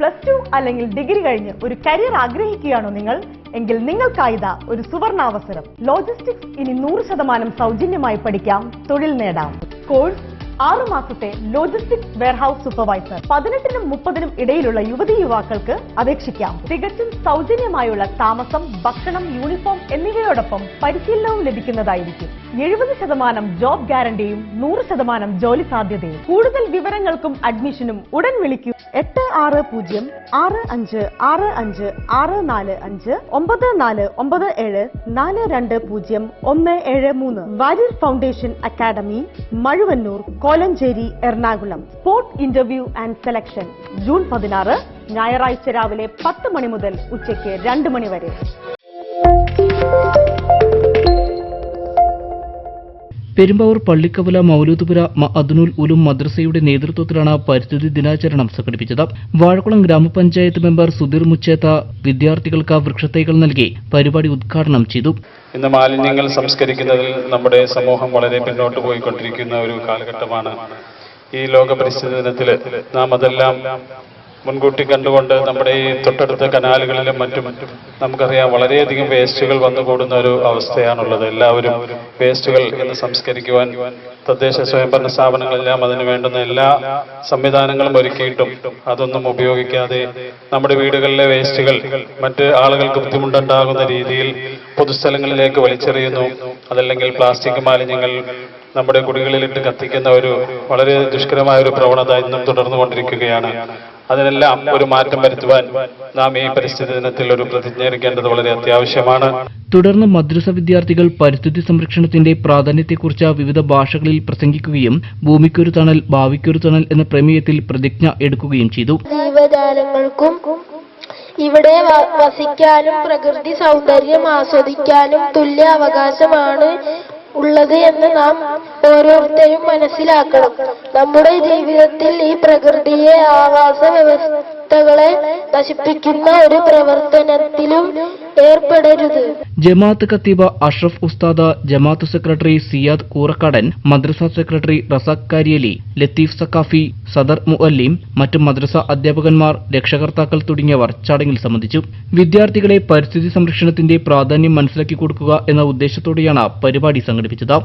+2 അല്ലെങ്കിൽ ഡിഗ്രി കഴിഞ്ഞ് ഒരു കരിയർ ആഗ്രഹിക്കുകയാണോ നിങ്ങൾ? എങ്കിൽ നിങ്ങൾക്കായിതാ ഒരു സുവർണാവസരം. ലോജിസ്റ്റിക്സ് ഇനി 100% സൗജന്യമായി പഠിക്കാം, തൊഴിൽ നേടാം. കോഴ്സ് 6 മാസത്തെ ലോജിസ്റ്റിക്സ് വെയർഹൌസ് സൂപ്പർവൈസർ. 18-നും 30-നും ഇടയിലുള്ള യുവതീ യുവാക്കൾക്ക് അപേക്ഷിക്കാം. തികച്ചും സൗജന്യമായുള്ള താമസം, ഭക്ഷണം, യൂണിഫോം എന്നിവയോടൊപ്പം പരിശീലനവും ലഭിക്കുന്നതായിരിക്കും. 70% ജോബ് ഗ്യാരണ്ടിയും 100% ജോലി സാധ്യതയും. കൂടുതൽ വിവരങ്ങൾക്കും അഡ്മിഷനും ഉടൻ വിളിക്കൂ. 860565959497420173. Warrier foundation academy, Mazhuvannoor, Kolenchery, Ernakulam. Spot interview and selection June 16, ഞായറാഴ്ച രാവിലെ 10 മണി മുതൽ ഉച്ചയ്ക്ക് 2 മണി വരെ. പെരുമ്പാവൂർ പള്ളിക്കവല മൗലൂദ്പുര മഅ്ദനുൽ ഉലൂം മദ്രസയുടെ നേതൃത്വത്തിലാണ് പരിസ്ഥിതി ദിനാചരണം സംഘടിപ്പിച്ചത്. വാഴക്കുളം ഗ്രാമപഞ്ചായത്ത് മെമ്പർ സുധീർ മുച്ചേത്ത വിദ്യാർത്ഥികൾക്ക് വൃക്ഷത്തൈകൾ നൽകി പരിപാടി ഉദ്ഘാടനം ചെയ്തു. ഇന്ന് മാലിന്യങ്ങൾ സംസ്കരിക്കുന്നതിൽ നമ്മുടെ സമൂഹം വളരെ പിന്നോട്ട് പോയിക്കൊണ്ടിരിക്കുന്ന ഒരു കാലഘട്ടമാണ്. ഈ ലോക പരിസ്ഥിതി ദിനത്തിൽ നാം അതെല്ലാം മുൻകൂട്ടി കണ്ടുകൊണ്ട് നമ്മുടെ ഈ തൊട്ടടുത്ത കനാലുകളിലും മറ്റും നമുക്കറിയാം വളരെയധികം വേസ്റ്റുകൾ വന്നുകൂടുന്ന ഒരു അവസ്ഥയാണുള്ളത്. എല്ലാവരും വേസ്റ്റുകൾ ഇന്ന് സംസ്കരിക്കുവാൻ തദ്ദേശ സ്വയംഭരണ സ്ഥാപനങ്ങളെല്ലാം അതിന് വേണ്ടുന്ന എല്ലാ സംവിധാനങ്ങളും ഒരുക്കിയിട്ടും അതൊന്നും ഉപയോഗിക്കാതെ നമ്മുടെ വീടുകളിലെ വേസ്റ്റുകൾ മറ്റ് ആളുകൾക്ക് ബുദ്ധിമുട്ടുണ്ടാകുന്ന രീതിയിൽ പൊതുസ്ഥലങ്ങളിലേക്ക് വലിച്ചെറിയുന്നു. അതല്ലെങ്കിൽ പ്ലാസ്റ്റിക് മാലിന്യങ്ങൾ നമ്മുടെ കുടികളിലിട്ട് കത്തിക്കുന്ന ഒരു വളരെ ദുഷ്കരമായ ഒരു പ്രവണത ഇന്നും തുടർന്നുകൊണ്ടിരിക്കുകയാണ്. അതിനെല്ലാം ഒരു മാറ്റം വരുത്തുവാൻ നാം ഈ പരിസ്ഥിതി ദിനത്തിൽ ഒരു പ്രതിജ്ഞ എടുക്കേണ്ടത് വളരെ അത്യാവശ്യമാണ്. തുടർന്ന് മദ്രസ വിദ്യാർത്ഥികൾ പരിസ്ഥിതി സംരക്ഷണത്തിന്റെ പ്രാധാന്യത്തെക്കുറിച്ച് വിവിധ ഭാഷകളിൽ പ്രസംഗിക്കുകയും ഭൂമിക്കൊരു തണൽ ഭാവിക്കൊരു തണൽ എന്ന പ്രമേയത്തിൽ പ്രതിജ്ഞ എടുക്കുകയും ചെയ്തു. ജീവജാലങ്ങൾക്കും ഇവിടെ വസിക്കാനും പ്രകൃതി സൗന്ദര്യം ആസ്വദിക്കാനും തുല്യ അവകാശമാണ് ഉള്ളത് എന്ന് നാം ഓരോരുത്തരും മനസ്സിലാക്കണം. നമ്മുടെ ജീവിതത്തിൽ ഈ പ്രകൃതിയെ, ആവാസ വ്യവസ്ഥകളെ നശിപ്പിക്കുന്ന ഒരു പ്രവർത്തനത്തിലും ഏർപ്പെടരുത്. ജമാഅത്ത് ഖത്തീബ് അഷ്റഫ് ഉസ്താദ്, ജമാഅത്ത് സെക്രട്ടറി സിയാദ് കൂറക്കാടൻ, മദ്രസ സെക്രട്ടറി റസാഖ് കാരിയലി, ലത്തീഫ് സക്കാഫി, സദർ മുഅല്ലിം, മറ്റു മദ്രസ അധ്യാപകന്മാർ, രക്ഷകർത്താക്കൾ തുടങ്ങിയവർ ചടങ്ങിൽ സംബന്ധിച്ചു. വിദ്യാർത്ഥികളെ പരിസ്ഥിതി സംരക്ഷണത്തിന്റെ പ്രാധാന്യം മനസ്സിലാക്കി കൊടുക്കുക എന്ന ഉദ്ദേശത്തോടെയാണ് പരിപാടി സംഘടിപ്പിച്ചത്.